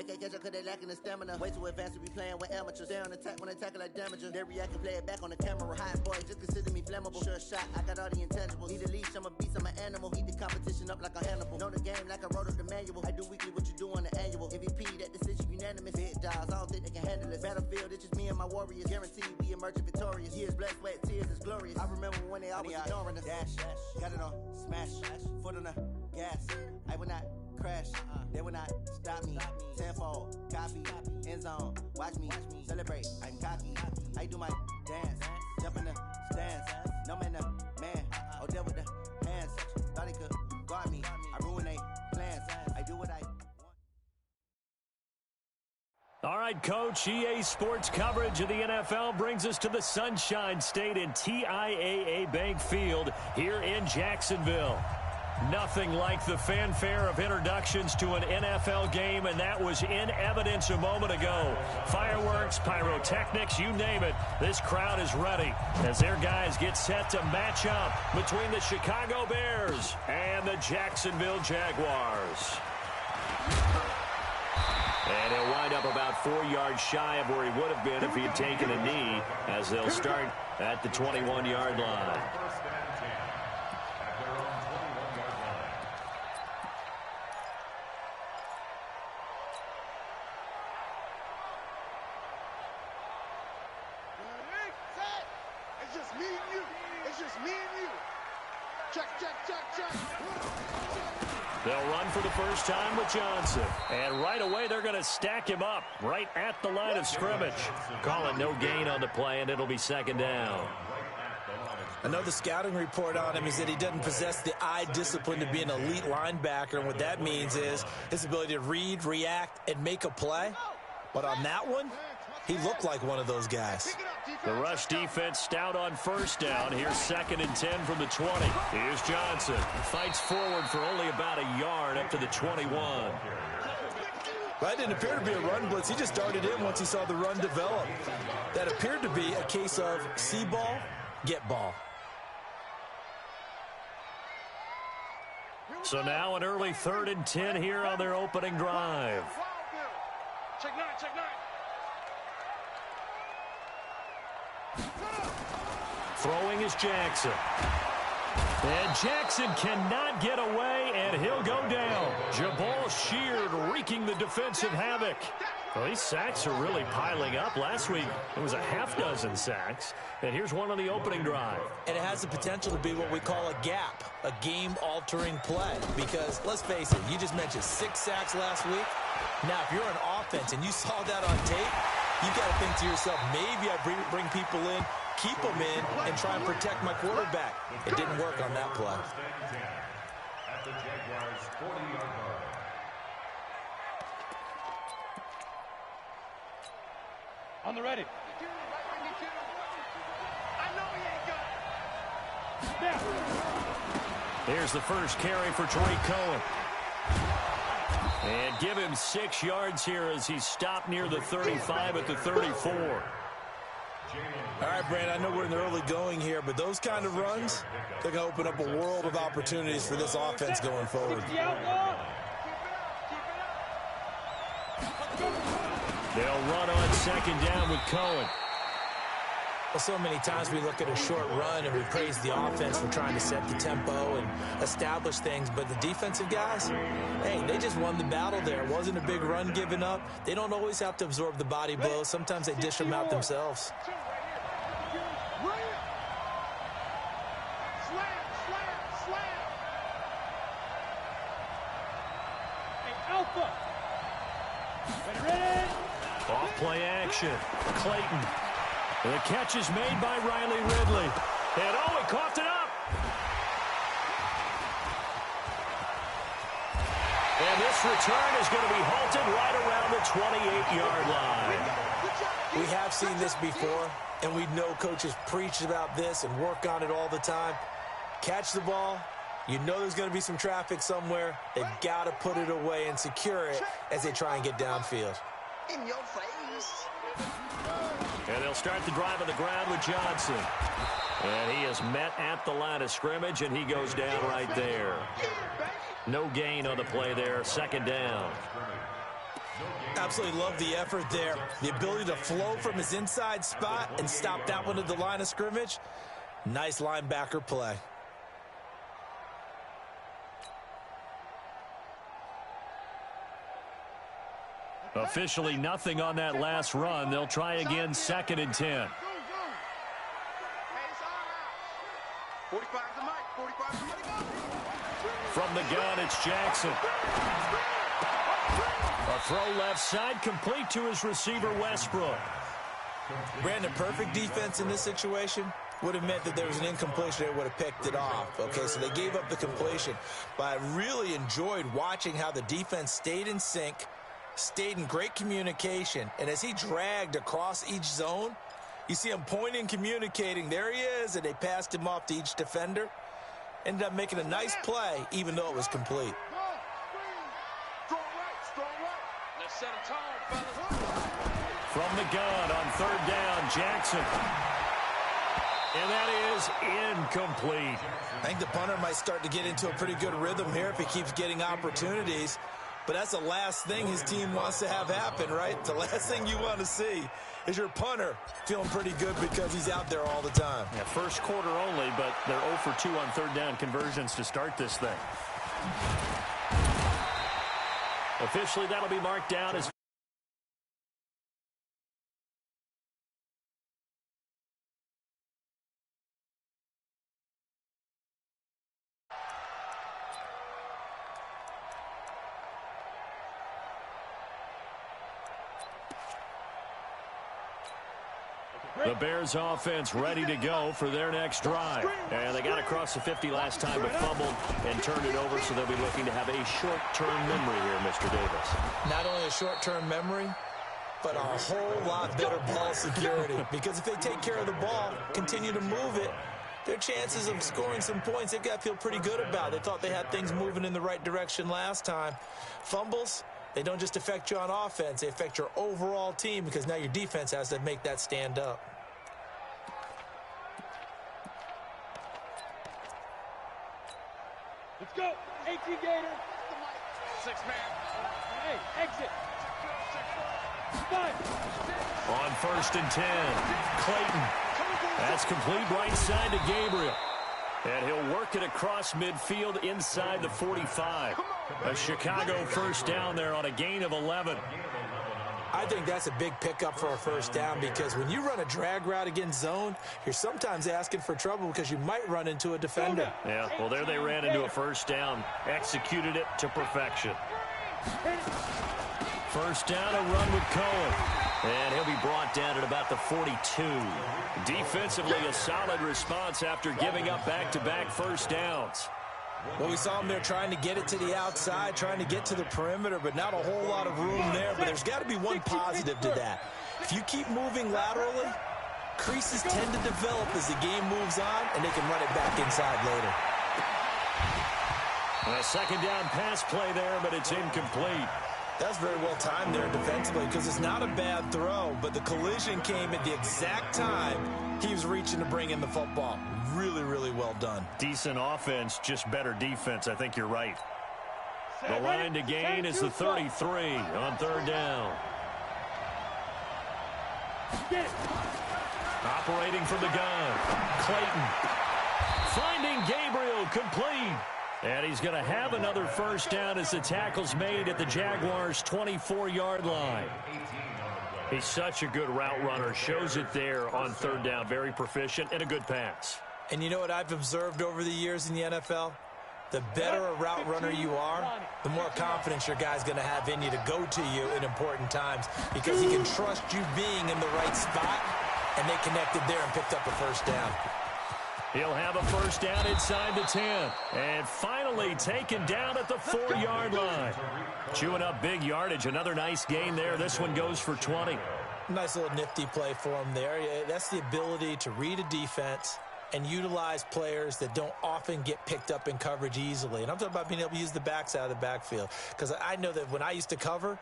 They can't catch up cause they lacking the stamina. Way too advanced to be playing with amateurs. Stay on attack when they tackle like damager. They react and play it back on the camera. Hot boy, just consider me flammable. Sure shot, I got all the intangibles. Need a leash, I'm a beast, I'm an animal. Eat the competition up like a Hannibal. Know the game like I wrote up the manual. I do weekly what you do on the annual. MVP, that decision unanimous. Big dogs, I don't think they can handle it. Battlefield, it's just me and my warriors. Guaranteed we emerging victorious. Years, blood, sweat, tears is glorious. I remember when they always ignoring us. Dash, got it on, smash, foot on the gas. I will not crash, they will not stop me. Tenfold, copy, end zone, watch me celebrate. I'm cocky, I do my dance, jump in the stands. No man, man, oh there with the hands. Thought he could guard me, I ruin they plans. I do what I want. All right, Coach, EA Sports coverage of the NFL brings us to the Sunshine State in TIAA Bank Field here in Jacksonville. Nothing like the fanfare of introductions to an NFL game, and that was in evidence a moment ago. Fireworks, pyrotechnics, you name it. This crowd is ready as their guys get set to match up between the Chicago Bears and the Jacksonville Jaguars. And he'll wind up about 4 yards shy of where he would have been if he had taken a knee, as they'll start at the 21-yard line. It's just me and you. It's just me and you. Check. They'll run for the first time with Johnson. And right away, they're going to stack him up right at the line of scrimmage. Calling no gain on the play, and it'll be second down. I know the scouting report on him is that he doesn't possess the eye discipline to be an elite linebacker. And what that means is his ability to read, react, and make a play. But on that one, he looked like one of those guys. The rush defense stout on first down. Here's 2nd and 10 from the 20. Here's Johnson. Fights forward for only about a yard up to the 21. That didn't appear to be a run blitz. He just darted in once he saw the run develop. That appeared to be a case of see ball, get ball. So now an early 3rd and 10 here on their opening drive. Check nine. Throwing is Jackson. And Jackson cannot get away, and he'll go down. Jabal Sheard wreaking the defensive havoc. Well, these sacks are really piling up. Last week, it was a half-dozen sacks. And here's one on the opening drive. And it has the potential to be what we call a gap, a game-altering play. Because, let's face it, you just mentioned 6 sacks last week. Now, if you're an offense and you saw that on tape, you've got to think to yourself, maybe I bring people in, keep them in, and try and protect my quarterback. It didn't work on that play. At the Jaguars' 40-yard line. On the ready. I know he ain't got it. Here's the first carry for Tariq Cohen. And give him 6 yards here as he's stopped near the 35 at the 34. All right, Brand, I know we're in the early going here, but those kind of runs, they're going to open up a world of opportunities for this offense going forward. They'll run on 2nd down with Cohen. Well, so many times we look at a short run and we praise the offense for trying to set the tempo and establish things, but the defensive guys, hey, they just won the battle there. It wasn't a big run given up. They don't always have to absorb the body blows. Sometimes they dish them out themselves. Off play action. Clayton. The catch is made by Riley Ridley. And oh, he coughed it up. And this return is going to be halted right around the 28-yard line. We have seen this before, and we know coaches preach about this and work on it all the time. Catch the ball. You know there's going to be some traffic somewhere. They've got to put it away and secure it as they try and get downfield. In your face. And they'll start the drive on the ground with Johnson. And he is met at the line of scrimmage, and he goes down right there. No gain on the play there, 2nd down. Absolutely love the effort there. The ability to flow from his inside spot and stop that one at the line of scrimmage. Nice linebacker play. Officially nothing on that last run. They'll try again, 2nd and 10. 45 to Mike. 45 to Mike. From the gun, it's Jackson. A throw left side, complete to his receiver, Westbrook. Brandon, perfect defense in this situation would have meant that there was an incompletion. They would have picked it off. Okay, so they gave up the completion. But I really enjoyed watching how the defense stayed in sync, stayed in great communication, and as he dragged across each zone, you see him pointing, communicating. There he is, and they passed him off to each defender. Ended up making a nice play, even though it was complete. Let's set a tone, fellas. From the gun on 3rd down, Jackson. And that is incomplete. I think the punter might start to get into a pretty good rhythm here if he keeps getting opportunities. But that's the last thing his team wants to have happen, right? The last thing you want to see is your punter feeling pretty good because he's out there all the time. Yeah, first quarter only, but they're 0 for 2 on 3rd down conversions to start this thing. Officially, that'll be marked down as the Bears offense ready to go for their next drive. And they got across the 50 last time but fumbled and turned it over, so they'll be looking to have a short-term memory here, Mr. Davis. Not only a short-term memory, but a whole lot better ball security. Because if they take care of the ball, continue to move it, their chances of scoring some points, they've got to feel pretty good about. They thought they had things moving in the right direction last time. Fumbles, they don't just affect you on offense, they affect your overall team because now your defense has to make that stand up. Let's go. 18 Gator. 6 man. Hey, exit. 5. On 1st and 10, Clayton. That's complete right side to Gabriel. And he'll work it across midfield inside the 45. A Chicago first down there on a gain of 11. I think that's a big pickup for a first down because when you run a drag route against zone, you're sometimes asking for trouble because you might run into a defender. Yeah, well, there they ran into a first down, executed it to perfection. First down, a run with Cohen. And he'll be brought down at about the 42. Defensively, a solid response after giving up back-to-back first downs. Well, we saw him there trying to get it to the outside, trying to get to the perimeter, but not a whole lot of room there. But there's got to be one positive to that. If you keep moving laterally, creases tend to develop as the game moves on, and they can run it back inside later. A second down pass play there, but it's incomplete. That's very well timed there defensively because it's not a bad throw, but the collision came at the exact time he was reaching to bring in the football. Really, really well done. Decent offense, just better defense. I think you're right. The line to gain is the 33 on 3rd down. Operating from the gun, Clayton. Finding Gabriel, complete. And he's going to have another first down as the tackle's made at the Jaguars' 24-yard line. He's such a good route runner. Shows it there on 3rd down. Very proficient and a good pass. And you know what I've observed over the years in the NFL? The better a route runner you are, the more confidence your guy's going to have in you to go to you in important times because he can trust you being in the right spot, and they connected there and picked up a first down. He'll have a first down inside the 10. And finally taken down at the 4-yard line. Chewing up big yardage. Another nice gain there. This one goes for 20. Nice little nifty play for him there. That's the ability to read a defense and utilize players that don't often get picked up in coverage easily. And I'm talking about being able to use the backs out of the backfield. Because I know that when I used to cover,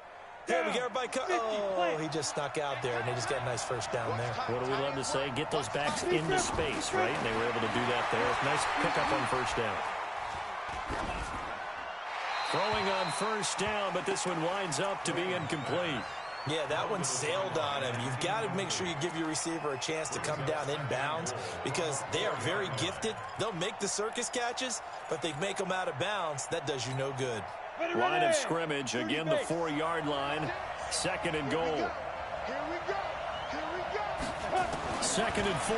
hey, we get everybody oh, he just snuck out there, and they just got a nice first down there. What do we love to say? Get those backs into space, right? And they were able to do that there. Nice pickup on first down. Throwing on first down, but this one winds up to be incomplete. Yeah, that one sailed on him. You've got to make sure you give your receiver a chance to come down inbounds because they are very gifted. They'll make the circus catches, but they make them out of bounds. That does you no good. Line of scrimmage, again the 4-yard line. Second and goal. Here we go. Here we go. Second and 4.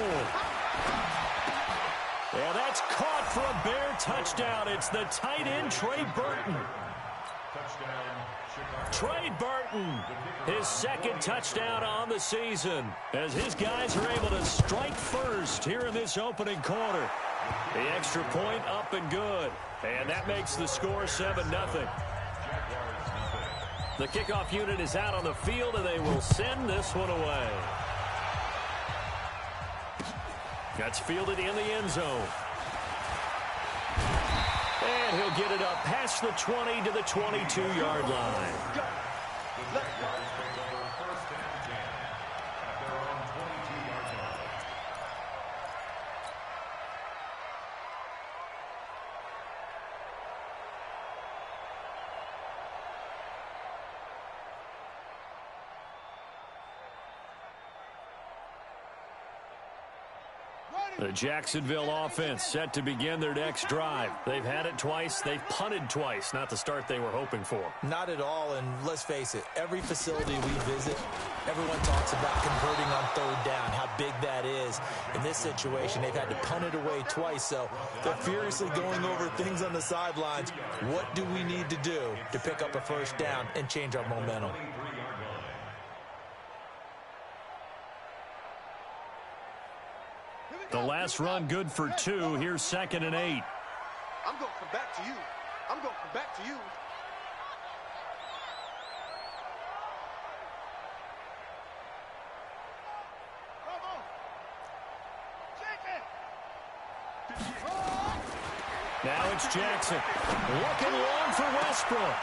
Yeah, that's caught for a Bear touchdown. It's the tight end, Trey Burton. Trey Burton, his second touchdown on the season, as his guys are able to strike first here in this opening quarter. The extra point up and good, and that makes the score 7-0. The kickoff unit is out on the field, and they will send this one away. That's fielded in the end zone. And he'll get it up past the 20 to the 22-yard line. The Jacksonville offense set to begin their next drive. They've had it twice. They've punted twice. Not the start they were hoping for. Not at all, and let's face it, every facility we visit, everyone talks about converting on third down, how big that is. In this situation, they've had to punt it away twice, so they're furiously going over things on the sidelines. What do we need to do to pick up a first down and change our momentum? The last run good for 2. Here's 2nd and 8. I'm going to come back to you. I'm going to come back to you. Now it's Jackson. Looking long for Westbrook.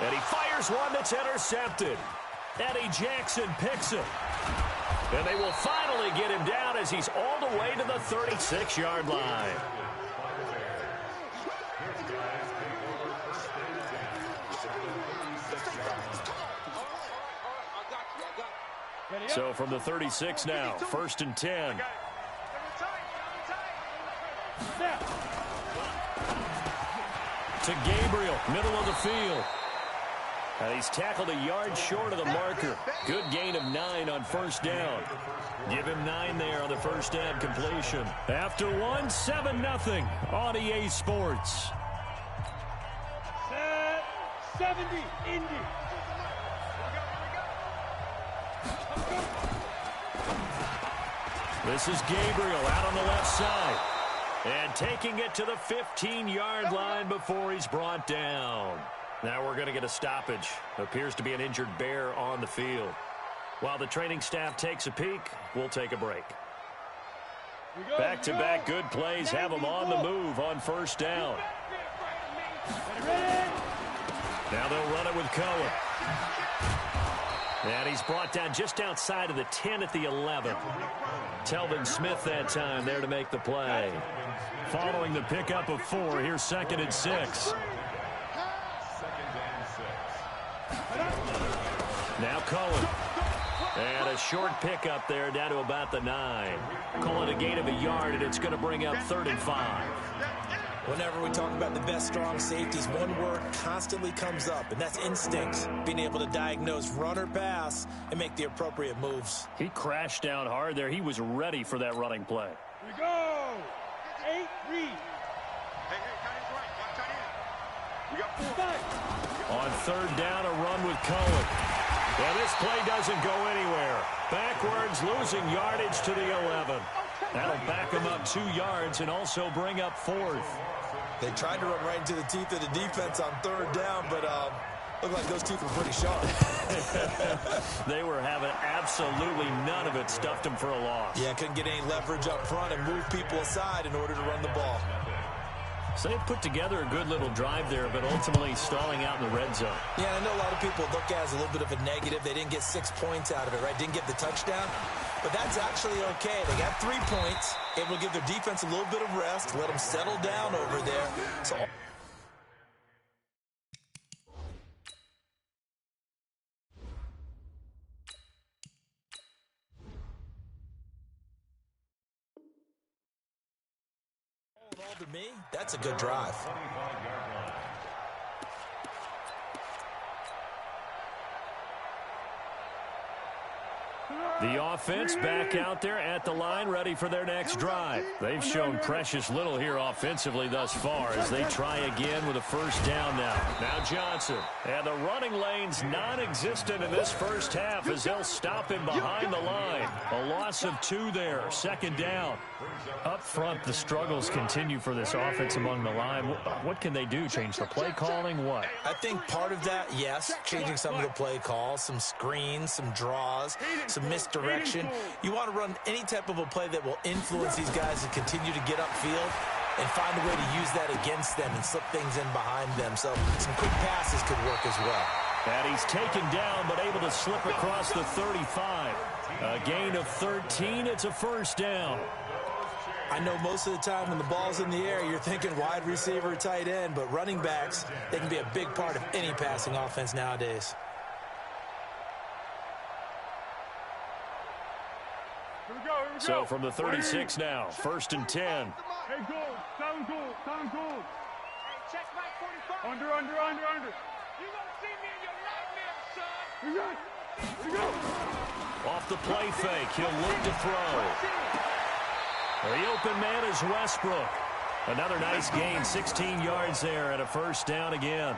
And he fires one that's intercepted. Eddie Jackson picks it. And they will finally get him down as he's all the way to the 36-yard line. So from the 36 now, 1st and 10. To Gabriel, middle of the field. And he's tackled a yard short of the marker. Good gain of 9 on first down. Give him 9 there on the first down completion. After 1, 7-0 on EA Sports. 70, Indy. This is Gabriel out on the left side. And taking it to the 15-yard line before he's brought down. Now we're going to get a stoppage. Appears to be an injured Bear on the field. While the training staff takes a peek, we'll take a break. Back-to-back good plays have them on the move on first down. Now they'll run it with Cohen. And he's brought down just outside of the 10 at the 11. Telvin Smith that time there to make the play. Following the pickup of 4, here's 2nd and 6. Now Cohen. And a short pickup there down to about the 9. Call it a gain of a yard, and it's going to bring up 3rd and 5. Whenever we talk about the best strong safeties, one word constantly comes up, and that's instinct. Being able to diagnose run or pass and make the appropriate moves. He crashed down hard there. He was ready for that running play. We go. 8 read. Hey, tight end's right. Watch tight end. We got 4. On 3rd down, a run with Cohen. And this play doesn't go anywhere. Backwards, losing yardage to the 11. That'll back him up 2 yards and also bring up 4th. They tried to run right into the teeth of the defense on 3rd down, but looked like those teeth were pretty sharp. They were having absolutely none of it. Stuffed them for a loss. Yeah, couldn't get any leverage up front and move people aside in order to run the ball. So they put together a good little drive there, but ultimately stalling out in the red zone. Yeah, I know a lot of people look at it as a little bit of a negative. They didn't get 6 points out of it, right? Didn't get the touchdown. But that's actually okay. They got 3 points. Able to give their defense a little bit of rest, let them settle down over there. So bother me, that's a good drive. The offense back out there at the line, ready for their next drive. They've shown precious little here offensively thus far as they try again with a first down now. Now Johnson. And the running lane's non-existent in this first half as they'll stop him behind the line. A loss of 2 there, second down. Up front, the struggles continue for this offense among the line. What can they do? Change the play calling? What? I think part of that, yes, changing some of the play calls, some screens, some draws, some misdirection. You want to run any type of a play that will influence these guys to continue to get upfield and find a way to use that against them and slip things in behind them. So some quick passes could work as well. And he's taken down but able to slip across the 35. A gain of 13. It's a first down. I know most of the time when the ball's in the air, you're thinking wide receiver, tight end, but running backs, they can be a big part of any passing offense nowadays. So from the 36 now, first and 10. Hey, goal. Sound goal. Sound goal. Hey, check my 45. Under. You gonna see me in your nightmares, son. Here we go. Off the play fake, he'll look to throw. The open man is Westbrook. Another nice gain, 16 yards there and a first down again.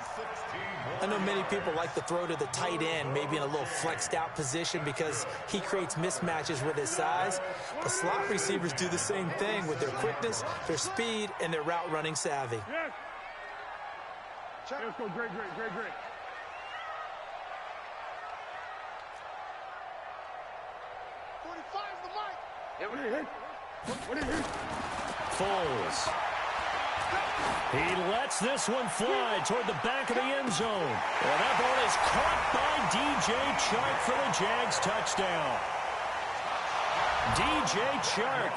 I know many people like to throw to the tight end, maybe in a little flexed out position because he creates mismatches with his size. But slot receivers do the same thing with their quickness, their speed, and their route running savvy. Yes. Let's go. Great. 45's the mic. What is it? Foles. He lets this one fly toward the back of the end zone. And that ball is caught by DJ Chark for the Jags touchdown. DJ Chark.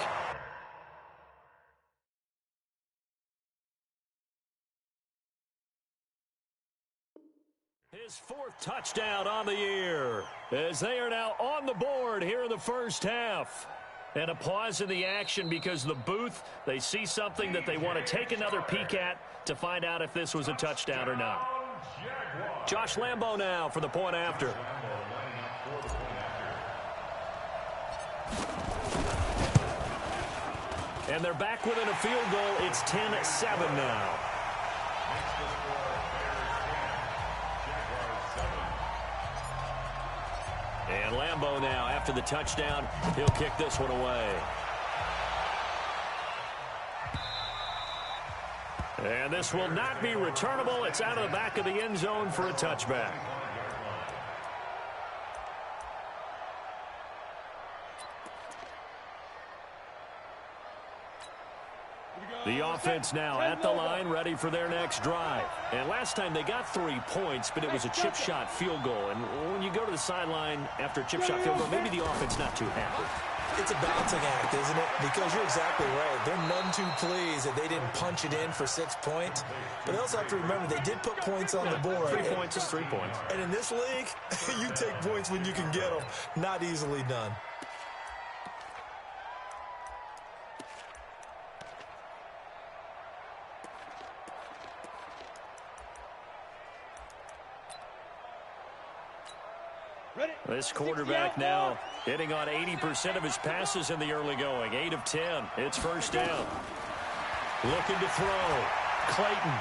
His 4th touchdown on the year as they are now on the board here in the first half. And a pause in the action because the booth, they see something that they want to take another peek at to find out if this was a touchdown or not. Josh Lambo now for the point after. And they're back within a field goal. It's 10-7 now. And Lambo now, after the touchdown, he'll kick this one away. And this will not be returnable. It's out of the back of the end zone for a touchback. The offense now at the line, ready for their next drive. And last time they got 3 points, but it was a chip shot field goal. And when you go to the sideline after a chip shot field goal, maybe the offense not too happy. It's a balancing act, isn't it? Because you're exactly right. They're none too pleased that they didn't punch it in for 6 points. But they also have to remember they did put points on the board. 3 points is 3 points. And in this league, you take points when you can get them. Not easily done. This quarterback now hitting on 80% of his passes in the early going. 8 of 10. It's first down. Looking to throw. Clayton.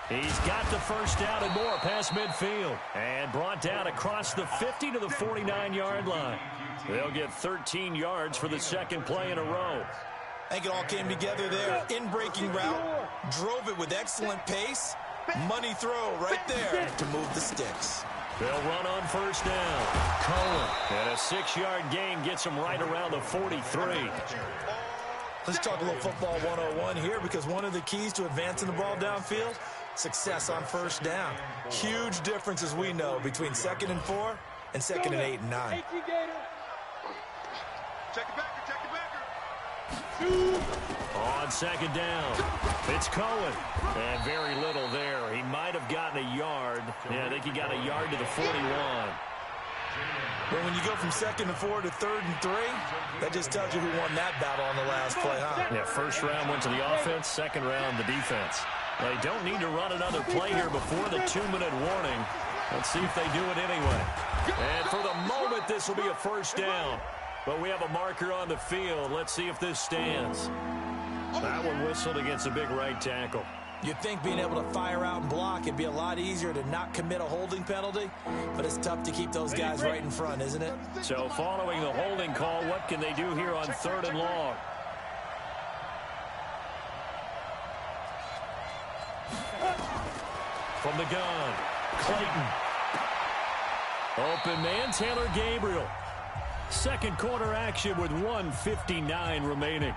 He's got the first down and more past midfield. And brought down across the 50 to the 49-yard line. They'll get 13 yards for the second play in a row. I think it all came together there. In-breaking route. Drove it with excellent pace. Money throw right there to move the sticks. They'll run on first down. Cohen. And a 6-yard gain gets him right around the 43. Let's talk a little football 101 here because one of the keys to advancing the ball downfield, success on first down. Huge difference, as we know, between 2nd and 4 and 2nd and 8 and 9. Check it back. On second down, it's Cohen. And very little there. He might have gotten a yard. Yeah, I think he got a yard to the 41. But when you go from 2nd and 4 to 3rd and 3, that just tells you who won that battle on the last play, huh? Yeah, first round went to the offense, second round the defense. They don't need to run another play here before the 2-minute warning. Let's see if they do it anyway. And for the moment, this will be a first down. But we have a marker on the field. Let's see if this stands. That one whistled against a big right tackle. You'd think being able to fire out and block, it'd be a lot easier to not commit a holding penalty, but it's tough to keep those guys right in front, isn't it? So following the holding call, what can they do here on 3rd and long? From the gun, Clayton. Open man, Taylor Gabriel. Second quarter action with 1:59 remaining.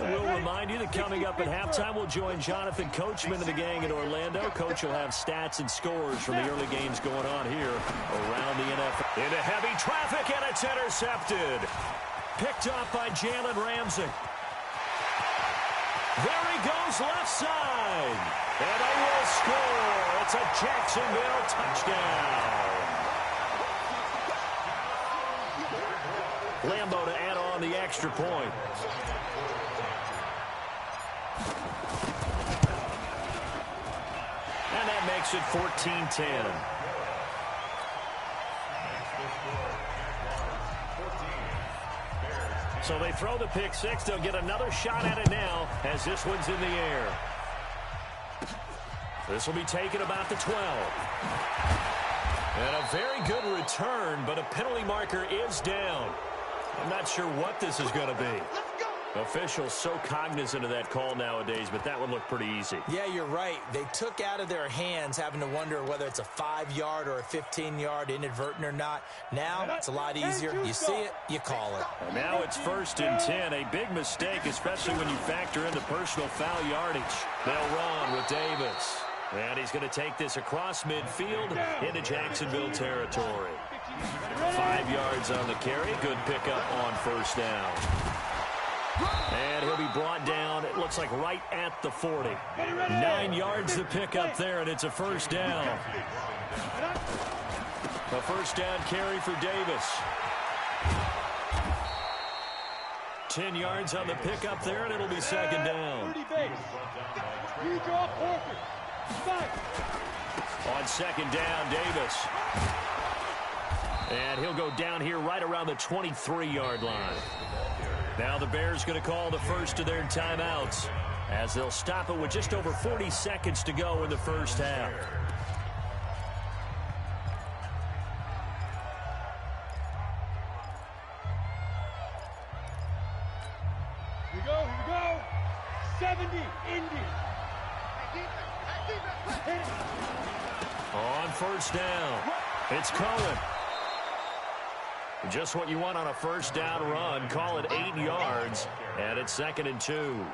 We'll remind you that coming up at halftime, we'll join Jonathan Coachman of the gang in Orlando. Coach will have stats and scores from the early games going on here around the NFL. Into heavy traffic, and it's intercepted. Picked up by Jalen Ramsey. There he goes left side. And they will score. It's a Jacksonville touchdown. Lambo to add on the extra point. And that makes it 14-10. So they throw the pick six. They'll get another shot at it now as this one's in the air. This will be taken about the 12. And a very good return, but a penalty marker is down. I'm not sure what this is going to be. Officials so cognizant of that call nowadays, but that would look pretty easy. Yeah, you're right. They took out of their hands having to wonder whether it's a 5-yard or a 15-yard inadvertent or not. Now it's a lot easier. You see it, you call it. And now it's 1st and 10. A big mistake, especially when you factor in the personal foul yardage. They'll run with Davis. And he's going to take this across midfield into Jacksonville territory. 5 yards on the carry. Good pickup on first down. And he'll be brought down, it looks like right at the 40. 9 yards to pick up there, and it's a first down. A first down carry for Davis. 10 yards on the pickup there, and it'll be second down. On second down, Davis. And he'll go down here right around the 23-yard line. Now the Bears going to call the first of their timeouts as they'll stop it with just over 40 seconds to go in the first half. Here we go. 70, Indy. On first down, it's Cohen. Just what you want on a first down run. Call it 8 yards, and it's 2nd and 2.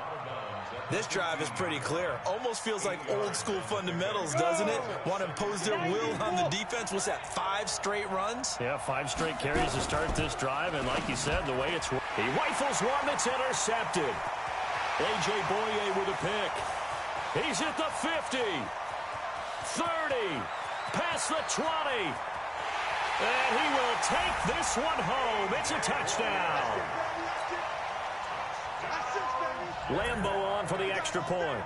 This drive is pretty clear. Almost feels like old school fundamentals, doesn't it? Want to impose their will on the defense. What's that, 5 straight runs? Yeah, 5 straight carries to start this drive, and like you said, the way it's... He rifles one that's intercepted. A.J. Boye with a pick. He's at the 50. 30. Past the 20. And he will take this one home. It's a touchdown. Lambo on for the extra point.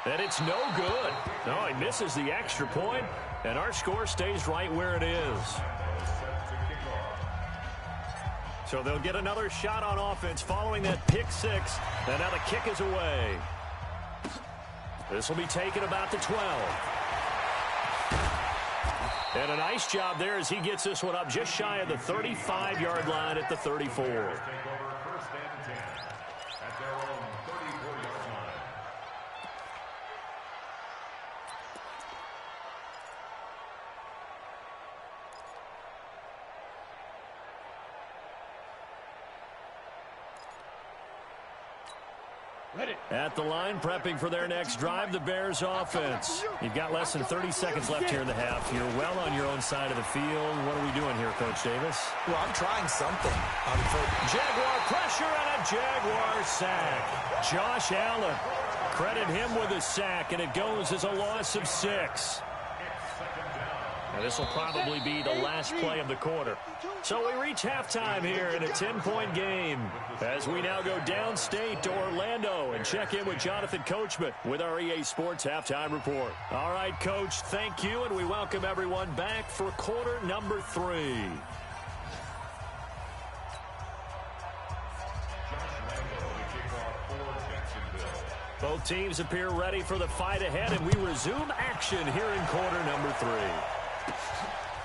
And it's no good. No, he misses the extra point, and our score stays right where it is. So they'll get another shot on offense following that pick six. And now the kick is away. This will be taken about the 12. And a nice job there as he gets this one up just shy of the 35-yard line at the 34. At the line, prepping for their next drive, the Bears offense. You've got less than 30 seconds left here in the half. You're well on your own side of the field. What are we doing here, Coach Davis? Well, I'm trying something. Jaguar pressure and a Jaguar sack. Josh Allen. Credit him with a sack, and it goes as a loss of 6. And this will probably be the last play of the quarter. So we reach halftime here in a 10-point game as we now go downstate to Orlando and check in with Jonathan Coachman with our EA Sports Halftime Report. All right, Coach, thank you, and we welcome everyone back for quarter number 3. Both teams appear ready for the fight ahead, and we resume action here in quarter number 3.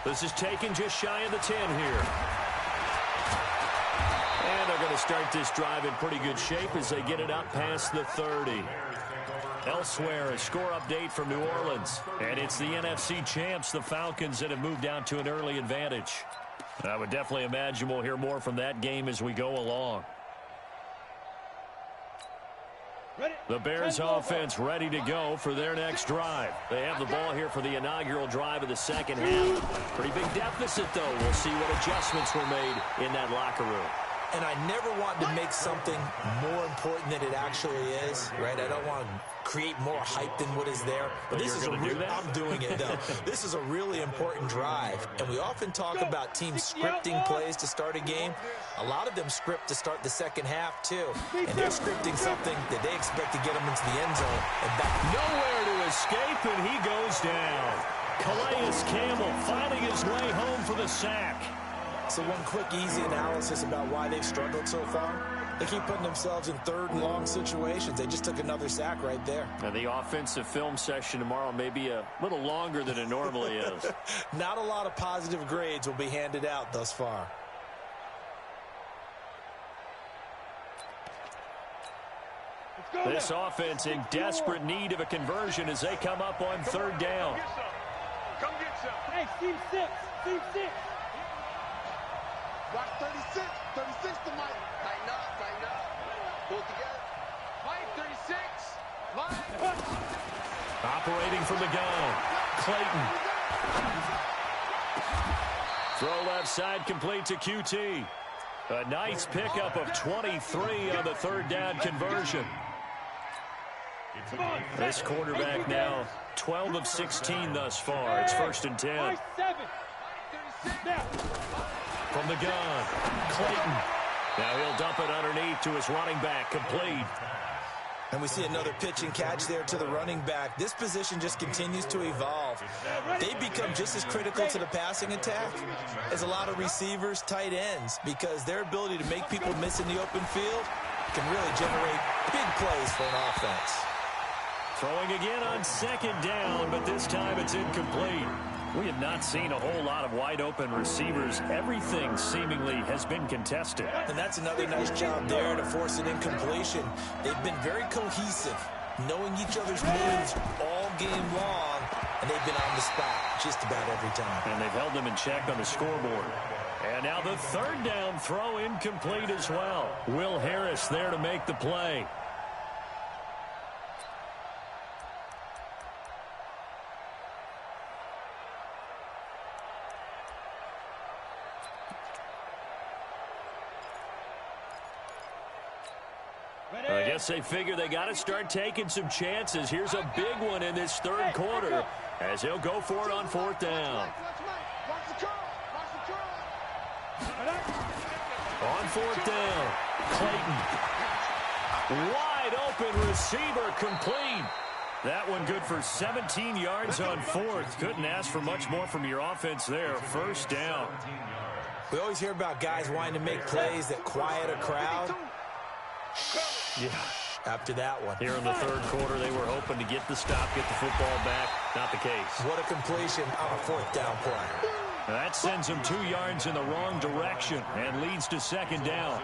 This is taken just shy of the 10 here. And they're going to start this drive in pretty good shape as they get it up past the 30. Elsewhere, a score update from New Orleans. And it's the NFC champs, the Falcons, that have moved out to an early advantage. I would definitely imagine we'll hear more from that game as we go along. The Bears offense ready to go for their next drive. They have the ball here for the inaugural drive of the second half. Pretty big deficit, though. We'll see what adjustments were made in that locker room. And I never want to make something more important than it actually is, right? I don't want to create more hype than what is there. But this is I'm doing it, though. This is a really important drive. And we often talk about teams scripting plays to start a game. A lot of them script to start the second half, too. And they're scripting something that they expect to get them into the end zone. And back. Nowhere to escape, and he goes down. Calais Campbell finding his way home for the sack. So one quick, easy analysis about why they've struggled so far. They keep putting themselves in third and long situations. They just took another sack right there. Now the offensive film session tomorrow may be a little longer than it normally is. Not a lot of positive grades will be handed out thus far. This offense in desperate need of a conversion as they come up on third down. Come get some. Hey, team 6. Team 6. Watch 36. 36 to Mike. Tighten up. Pull it together. Mike, 36. Mike. Operating from the gun. Clayton. Throw left side complete to QT. A nice pickup of 23 on the third down conversion. This quarterback now 12 of 16 thus far. It's 1st and 10. From the gun, Clayton. Now he'll dump it underneath to his running back, complete. And we see another pitch and catch there to the running back. This position just continues to evolve. They become just as critical to the passing attack as a lot of receivers, tight ends, because their ability to make people miss in the open field can really generate big plays for an offense. Throwing again on second down, but this time it's incomplete. We have not seen a whole lot of wide-open receivers. Everything seemingly has been contested. And that's another nice job there to force an incompletion. They've been very cohesive, knowing each other's moves all game long, and they've been on the spot just about every time. And they've held them in check on the scoreboard. And now the third down throw incomplete as well. Will Harris there to make the play. I guess they figure they got to start taking some chances. Here's a big one in this third quarter as he'll go for it on fourth down. On fourth down, Clayton. Wide open receiver, complete. That one good for 17 yards on fourth. Couldn't ask for much more from your offense there. First down. We always hear about guys wanting to make plays that quiet a crowd. Yeah. After that one. Here in the third quarter, they were hoping to get the stop, get the football back. Not the case. What a completion on a fourth down play. That sends them 2 yards in the wrong direction and leads to second down.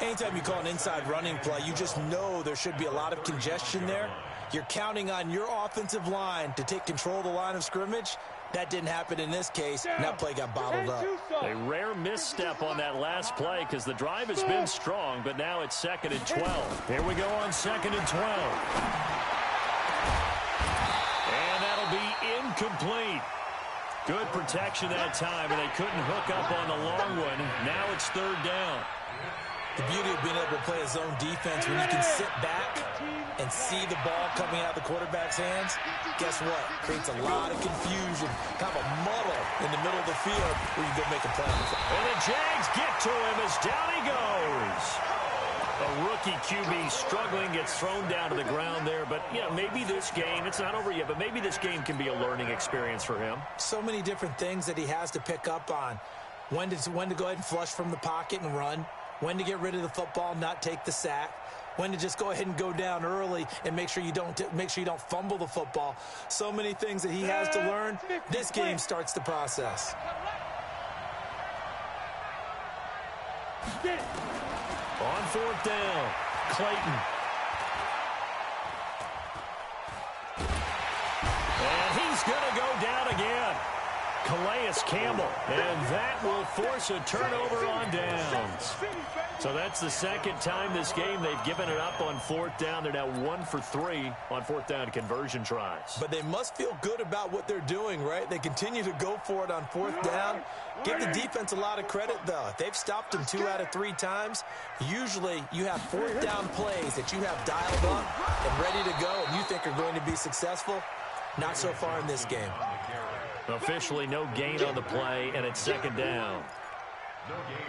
Anytime you call an inside running play, you just know there should be a lot of congestion there. You're counting on your offensive line to take control of the line of scrimmage, That didn't happen in this case, and that play got bottled up. A rare misstep on that last play because the drive has been strong, but now it's 2nd and 12. Here we go on 2nd and 12. And that'll be incomplete. Good protection that time, and they couldn't hook up on the long one. Now it's 3rd down. The beauty of being able to play a zone defense when you can sit back and see the ball coming out of the quarterback's hands, guess what? Creates a lot of confusion, kind of a muddle in the middle of the field where you can go make a play. And the Jags get to him as down he goes. A rookie QB struggling, gets thrown down to the ground there. But, you know, maybe this game, it's not over yet, but maybe this game can be a learning experience for him. So many different things that he has to pick up on. When to go ahead and flush from the pocket and run. When to get rid of the football, not take the sack. When to just go ahead and go down early and make sure you don't fumble the football. So many things that he has to learn. This game starts the process. On 4th down, Clayton. And he's going to go down again. Calais Campbell, and that will force a turnover on downs. So that's the 2nd time this game they've given it up on 4th down. They're now 1 for 3 on 4th down conversion tries. But they must feel good about what they're doing, right? They continue to go for it on 4th down. Give the defense a lot of credit, though. They've stopped them 2 out of 3 times. Usually you have 4th down plays that you have dialed up and ready to go and you think are going to be successful. Not so far in this game. Officially no gain on the play, and it's 2nd down.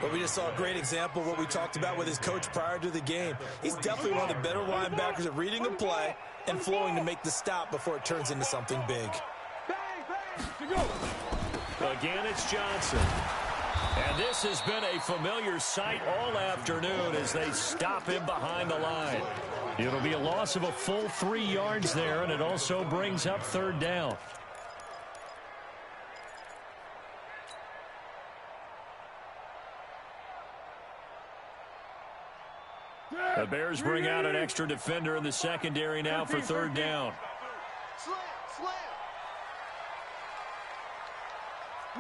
But we just saw a great example of what we talked about with his coach prior to the game. He's definitely one of the better linebackers at reading a play and flowing to make the stop before it turns into something big. Again, it's Johnson. And this has been a familiar sight all afternoon as they stop him behind the line. It'll be a loss of a full 3 yards there, and it also brings up 3rd down. The Bears bring out an extra defender in the secondary now for 3rd down. Slam, slam.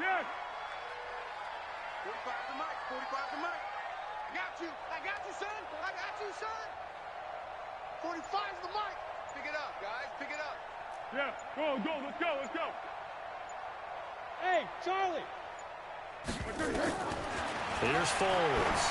Yeah. 45 to Mike, 45 to Mike. I got you, son. I got you, son. 45's the Mike. Pick it up, guys, pick it up. Yeah, go, let's go. Hey, Charlie. Here's Foles.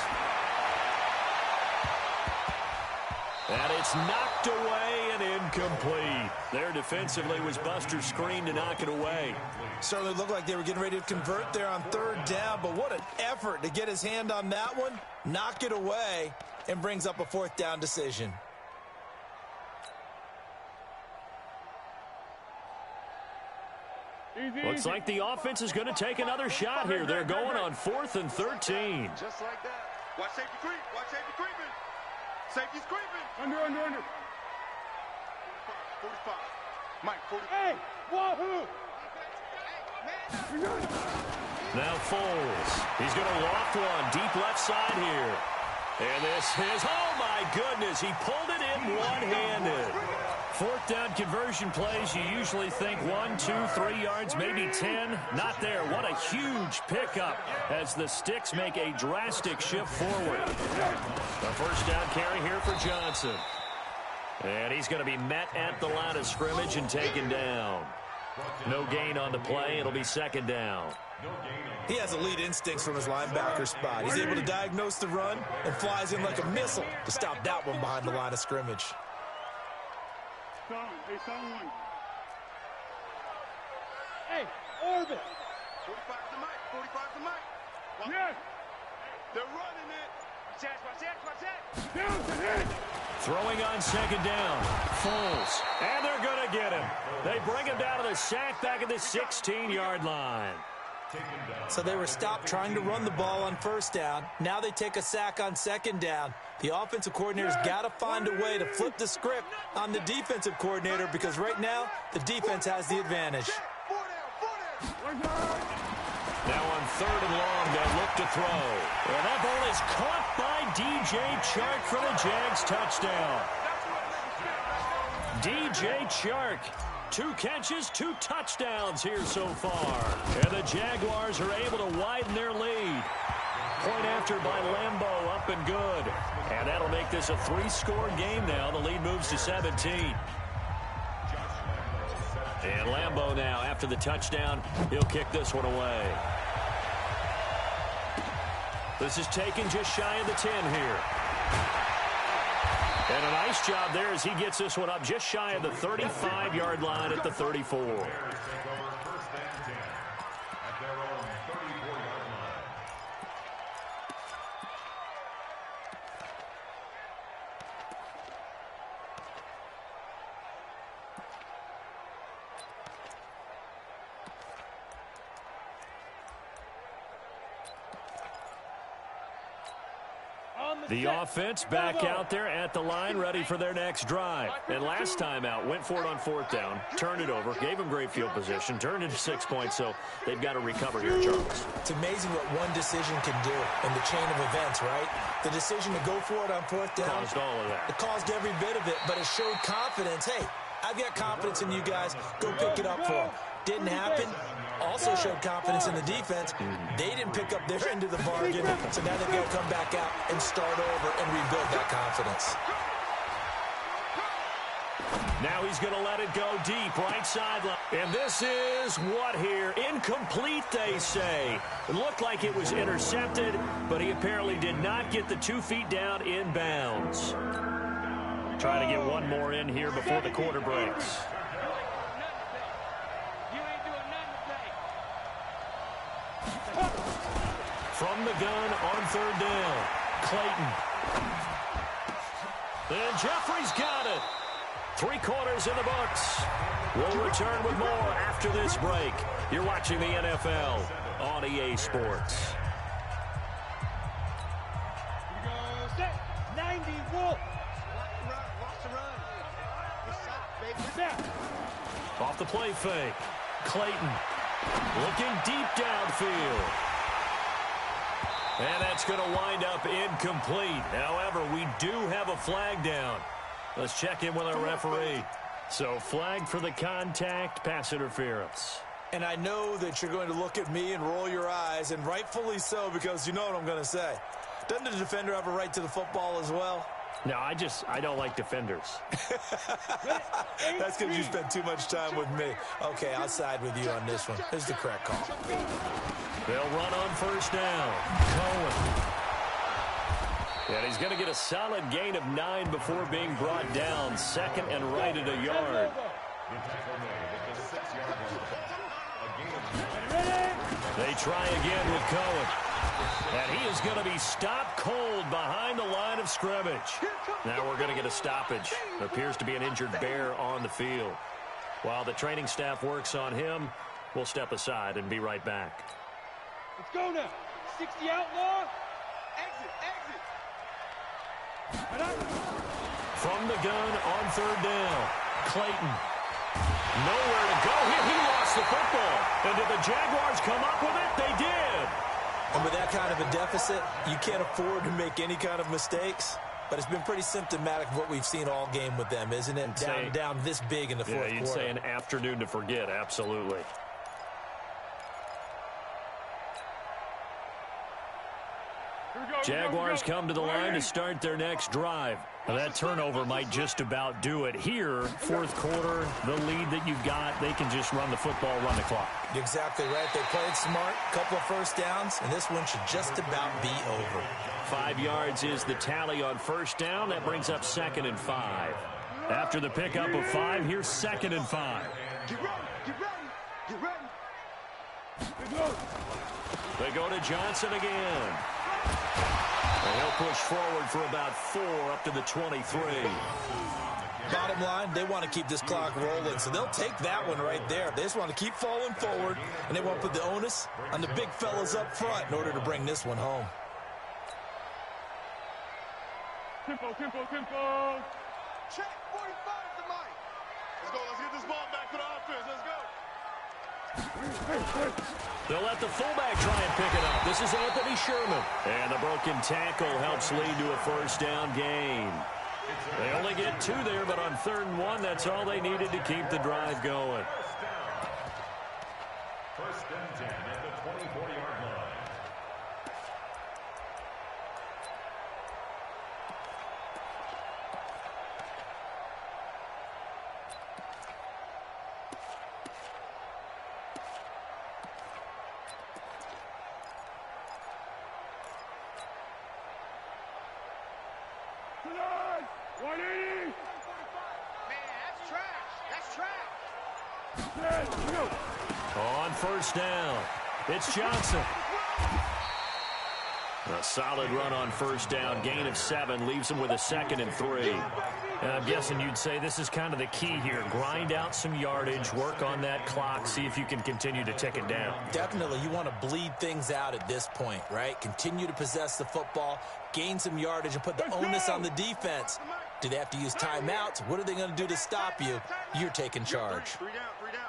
And it's knocked away and incomplete. There defensively was Buster's screen to knock it away. Certainly looked like they were getting ready to convert there on 3rd down, but what an effort to get his hand on that one, knock it away, and brings up a 4th down decision. Looks like the offense is going to take another shot here. They're going on 4th and 13. Just like that. Watch safety creep. Watch safety creeping. Safety's creeping. Under. 45. Mike, 45. Hey, wahoo! Now Foles. He's going to loft one deep left side here. And this is, oh my goodness, he pulled it in one-handed. 4th down conversion plays, you usually think 1, 2, 3 yards, maybe 10. Not there. What a huge pickup as the Sticks make a drastic shift forward. A 1st down carry here for Johnson. And he's going to be met at the line of scrimmage and taken down. No gain on the play. It'll be 2nd down. He has elite instincts from his linebacker spot. He's able to diagnose the run and flies in like a missile to stop that one behind the line of scrimmage. Hey, Orbit. 45 to Mike. 45 to Mike. Yes. They're running it. Watch that. Down to hit. Throwing on 2nd down. Foles. And they're going to get him. They bring him down to the sack back at the 16-yard line. So they were stopped trying to run the ball on 1st down. Now they take a sack on 2nd down. The offensive coordinator's got to find a way to flip the script on the defensive coordinator because right now the defense has the advantage. Now on 3rd and long, they'll look to throw. And that ball is caught by DJ Chark for the Jags touchdown. DJ Chark. 2 catches, 2 touchdowns here so far. And the Jaguars are able to widen their lead. Point after by Lambeau, up and good. And that'll make this a 3-score game now. The lead moves to 17. And Lambeau now, after the touchdown, he'll kick this one away. This is taken just shy of the 10 here. And a nice job there as he gets this one up just shy of the 35-yard line at the 34. The offense back out there at the line, ready for their next drive. And last time out, went for it on 4th down, turned it over, gave them great field position, turned into 6 points, so they've got to recover here, Charles. It's amazing what one decision can do in the chain of events, right? The decision to go for it on 4th down. Caused all of that. It caused every bit of it, but it showed confidence. Hey, I've got confidence in you guys. Go pick it up for them. Didn't happen. Also showed confidence in the defense. They didn't pick up their end of the bargain, so now they've got to come back out and start over and rebuild that confidence. Now he's going to let it go deep, right sideline. And this is what here? Incomplete, they say. It looked like it was intercepted, but he apparently did not get the 2 feet down in bounds. Trying to get one more in here before the quarter breaks. From the gun on 3rd down, Clayton. And Jeffrey's got it. 3 quarters in the books. We'll return with more after this break. You're watching the NFL on EA Sports. Here we go. Set. 90, Wolf. Watch the run. Good shot, baby. Set. Off the play fake. Clayton looking deep downfield. And that's going to wind up incomplete. However, we do have a flag down. Let's check in with our referee. So flag for the contact, pass interference. And I know that you're going to look at me and roll your eyes, and rightfully so, because you know what I'm going to say. Doesn't the defender have a right to the football as well? No, I don't like defenders. That's because you spent too much time with me. Okay, I'll side with you on this one. Here's the correct call. They'll run on 1st down. Cohen. And he's going to get a solid gain of 9 before being brought down. 2nd and right at a yard. They try again with Cohen. And he is going to be stopped cold behind the line of scrimmage. Now we're going to get a stoppage. There appears to be an injured bear on the field. While the training staff works on him, we'll step aside and be right back. Let's go now. 60 outlaw. Exit. From the gun on 3rd down, Clayton. Nowhere to go here. He lost the football. And did the Jaguars come up with it? They did. And with that kind of a deficit, you can't afford to make any kind of mistakes. But it's been pretty symptomatic of what we've seen all game with them, isn't it? Down this big in the fourth quarter. Yeah, you'd say an afternoon to forget, absolutely. Jaguars come to the line to start their next drive. Now that turnover might just about do it. Here, 4th quarter, the lead that you've got, they can just run the football, run the clock. You're exactly right. They played smart, couple of 1st downs, and this one should just about be over. 5 yards is the tally on 1st down. That brings up 2nd and 5. After the pickup of 5, here's 2nd and 5. Get ready. They go to Johnson again. And he'll push forward for about 4 up to the 23. Bottom line, they want to keep this clock rolling, so they'll take that one right there. They just want to keep falling forward, and they want to put the onus on the big fellas up front in order to bring this one home. Tempo. Check. 45 the mic. Let's go. Let's get this ball back to the offense. Let's go. They'll let the fullback try and pick it up. This is Anthony Sherman. And the broken tackle helps lead to a 1st down gain. They only get 2 there, but on 3rd and 1, that's all they needed to keep the drive going. First and 10 at the 24-yard line. On 1st down, it's Johnson. A solid run on 1st down. Gain of 7 leaves him with a 2nd and 3. And I'm guessing you'd say this is kind of the key here. Grind out some yardage, work on that clock, see if you can continue to tick it down. Definitely, you want to bleed things out at this point, right? Continue to possess the football, gain some yardage, and put the onus on the defense. Do they have to use timeouts? What are they going to do to stop you? You're taking charge. 3 down, 3 down.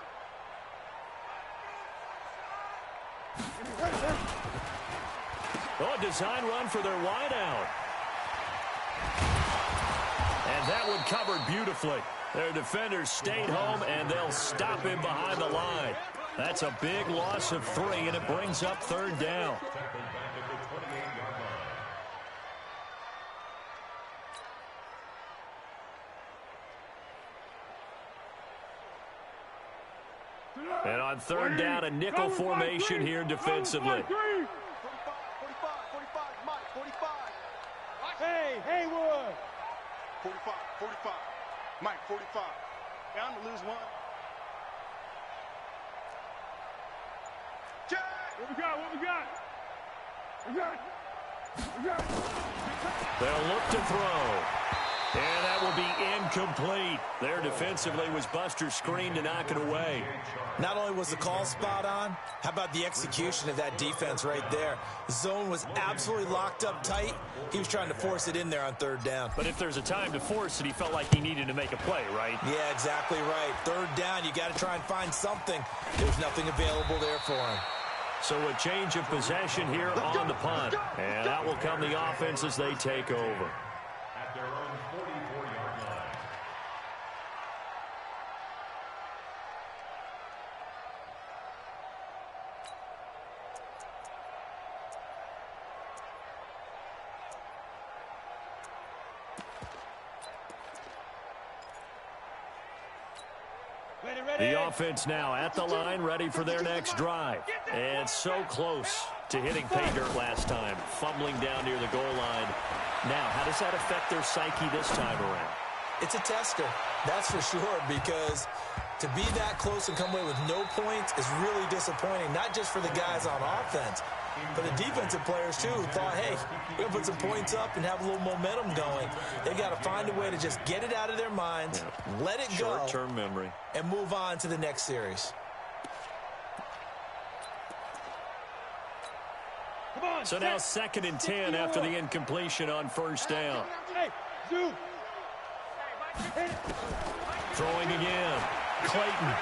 Oh, a design run for their wideout. And that one covered beautifully. Their defenders stayed home, and they'll stop him behind the line. That's a big loss of 3, and it brings up 3rd down. And on 3rd down, a nickel formation here defensively. 45, Mike, 45. Hey, Haywood. 45, 45. Mike, 45. Down to lose 1. Jack! What we got? They'll look to throw. And that will be incomplete. There defensively was Buster's screen to knock it away. Not only was the call spot on, how about the execution of that defense right there? The zone was absolutely locked up tight. He was trying to force it in there on 3rd down. But if there's a time to force it, he felt like he needed to make a play, right? Yeah, exactly right. 3rd down, you got to try and find something. There's nothing available there for him. So a change of possession here on the punt. And out will come the offense as they take over. At their own 44-yard line. The offense now at the line, ready for their next drive. And so close to hitting pay dirt last time, fumbling down near the goal line. Now, how does that affect their psyche this time around? It's a tester, that's for sure, because to be that close and come away with no points is really disappointing, not just for the guys on offense, but the defensive players, too, who thought, hey, we're going to put some points up and have a little momentum going. They got to find a way to just get it out of their minds, let it go, short-term memory, and move on to the next series. So now 2nd and 10 after the incompletion on 1st down. Hey, Zoo. Throwing again. Clayton.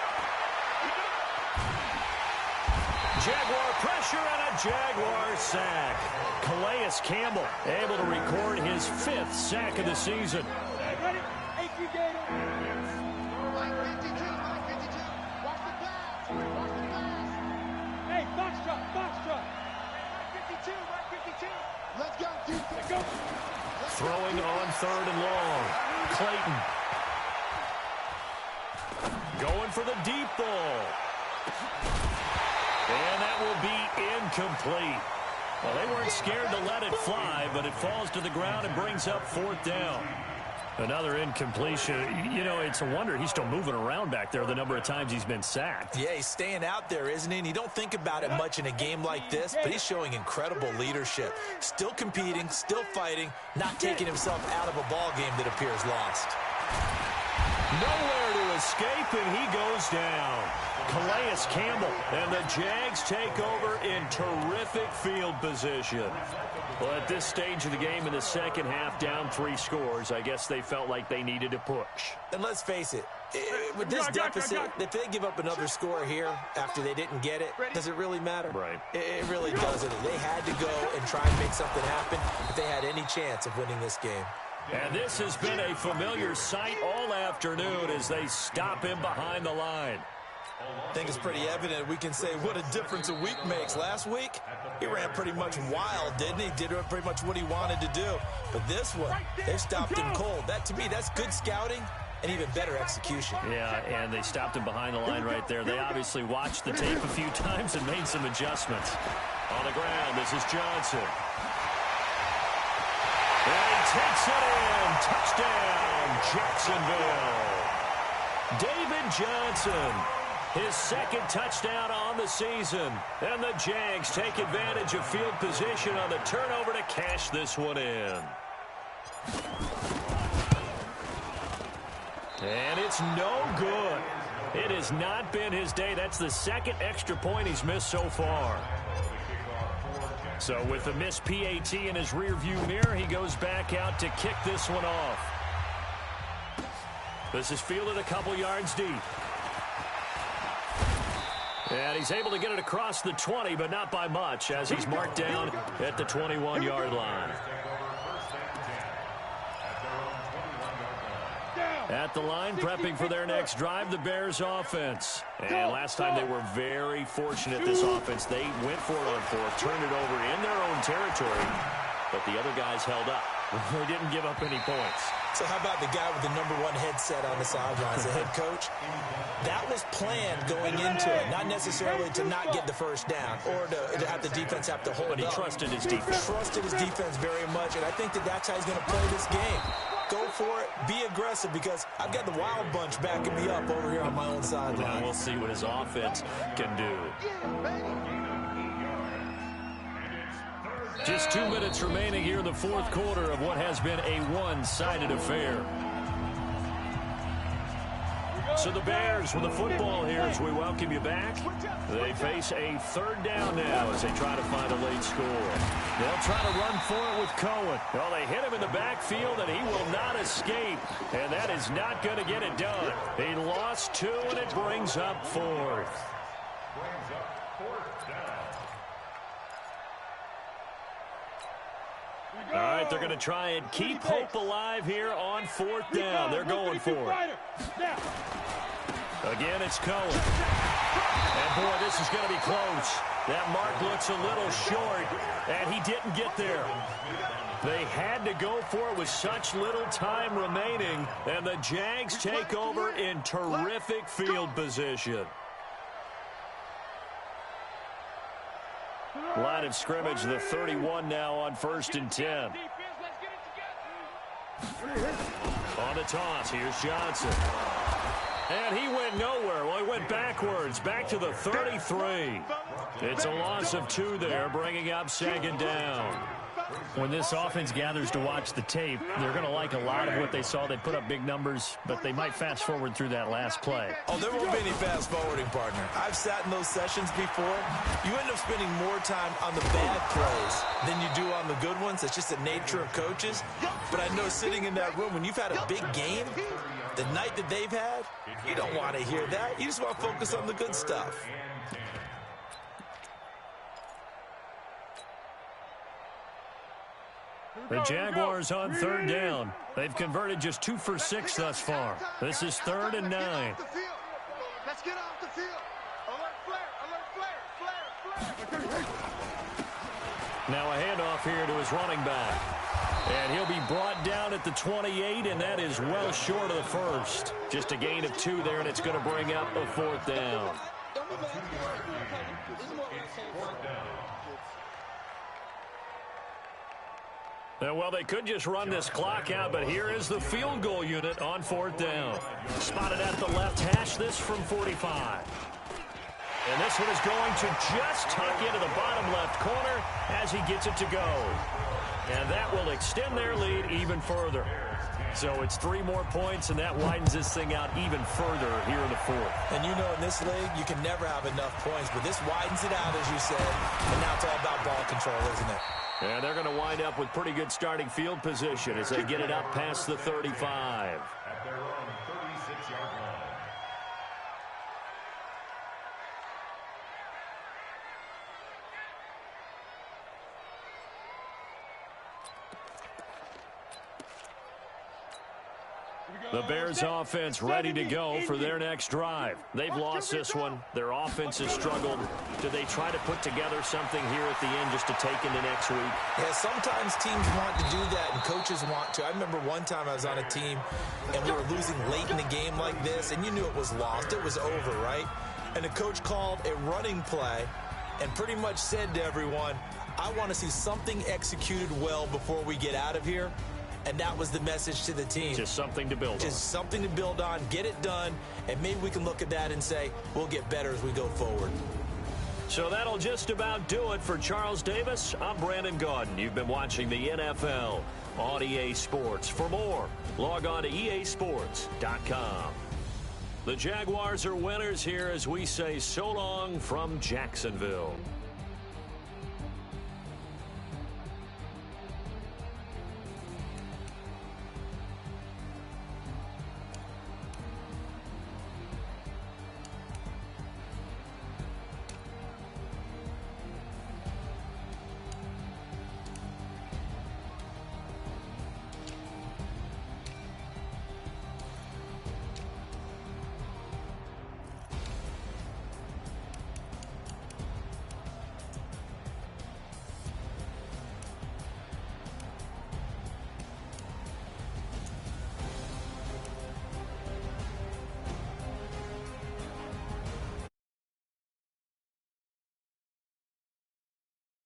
Jaguar pressure and a Jaguar sack. Calais Campbell able to record his 5th sack of the season. Ready? AQ Gator. Mike 52, Mike 52. Watch the pass. Watch the pass. Hey, Foxtrot. Mike 52, Mike 52. Let's go, defense. Go. Throwing on 3rd and long. Clayton. Going for the deep ball. And that will be incomplete. Well, they weren't scared to let it fly, but it falls to the ground and brings up 4th down. Another incompletion. You know, it's a wonder he's still moving around back there the number of times he's been sacked. Yeah, he's staying out there, isn't he? And you don't think about it much in a game like this, but he's showing incredible leadership. Still competing, still fighting, not taking himself out of a ball game that appears lost. Nowhere to escape, and he goes down. Calais Campbell, and the Jags take over in terrific field position. Well, at this stage of the game in the second half, down 3 scores, I guess they felt like they needed to push. And let's face it, with this deficit, if they give up another score here after they didn't get it, does it really matter? Right. It really doesn't. They had to go and try and make something happen if they had any chance of winning this game. And this has been a familiar sight all afternoon as they stop him behind the line. I think it's pretty evident. We can say what a difference a week makes. Last week, he ran pretty much wild, didn't he? Did pretty much what he wanted to do. But this one, they stopped him cold. That, to me, that's good scouting and even better execution. Yeah, and they stopped him behind the line right there. They obviously watched the tape a few times and made some adjustments. On the ground, this is Johnson. And he takes it in. Touchdown, Jacksonville. David Johnson, his second touchdown on the season. And the Jags take advantage of field position on the turnover to cash this one in. And it's no good. It has not been his day. That's the second extra point he's missed so far. So with the missed PAT in his rearview mirror, he goes back out to kick this one off. This is fielded a couple yards deep. And he's able to get it across the 20, but not by much, as he's marked down at the 21-yard line. At the line, prepping for their next drive, the Bears offense. And last time they were very fortunate, this offense. They went for it on fourth, turned it over in their own territory, but the other guys held up. They didn't give up any points. So how about the guy with the #1 headset on the sidelines, the head coach? That was planned going into it, not necessarily to not get the first down or to have the defense have to hold up. But he trusted his defense. Trusted his defense very much, and I think that's how he's going to play this game. Go for it. Be aggressive, because I've got the wild bunch backing me up over here on my own sideline. We'll see what his offense can do. Just 2 minutes remaining here in the fourth quarter of what has been a one-sided affair. So the Bears with the football here as we welcome you back. They face a third down now as they try to find a late score. They'll try to run for it with Cohen. Well, they hit him in the backfield, and he will not escape. And that is not going to get it done. He lost 2, and it brings up 4th. All right, they're going to try and keep hope alive here on 4th down. They're going for it. Again, it's Cohen. And, boy, this is going to be close. That mark looks a little short, and he didn't get there. They had to go for it with such little time remaining, and the Jags take over in terrific field position. Line of scrimmage, the 31 now on 1st and 10. On the toss, here's Johnson. And he went nowhere. Well, he went backwards, back to the 33. It's a loss of 2 there, bringing up 2nd down. When this offense gathers to watch the tape, they're going to like a lot of what they saw. They put up big numbers, but they might fast forward through that last play. Oh, there won't be any fast forwarding, partner. I've sat in those sessions before. You end up spending more time on the bad plays than you do on the good ones. It's just the nature of coaches. But I know sitting in that room, when you've had a big game, the night that they've had, you don't want to hear that. You just want to focus on the good stuff. The Jaguars on 3rd down. They've converted just 2 for 6 thus far. This is 3rd and 9. Let's get off the field. Alert flare, Now a handoff here to his running back. And he'll be brought down at the 28, and that is well short of the first. Just a gain of 2 there, and it's going to bring up a 4th down. Well, they could just run this clock out, but here is the field goal unit on 4th down. Spotted at the left hash, this from 45. And this one is going to just tuck into the bottom left corner as he gets it to go. And that will extend their lead even further. So it's 3 more points, and that widens this thing out even further here in the 4th. And you know, in this league, you can never have enough points, but this widens it out, as you said. And now it's all about ball control, isn't it? And they're going to wind up with pretty good starting field position as they get it up past the 35. At their own 36-yard line. The Bears offense ready to go for their next drive. They've lost this one. Their offense has struggled. Do they try to put together something here at the end just to take into next week? Yeah, sometimes teams want to do that and coaches want to. I remember one time I was on a team and we were losing late in the game like this, and you knew it was lost. It was over, right? And the coach called a running play and pretty much said to everyone, I want to see something executed well before we get out of here. And that was the message to the team. Just something to build on. Just something to build on, get it done, and maybe we can look at that and say, we'll get better as we go forward. So that'll just about do it for Charles Davis. I'm Brandon Gaudin. You've been watching the NFL on EA Sports. For more, log on to easports.com. The Jaguars are winners here as we say so long from Jacksonville.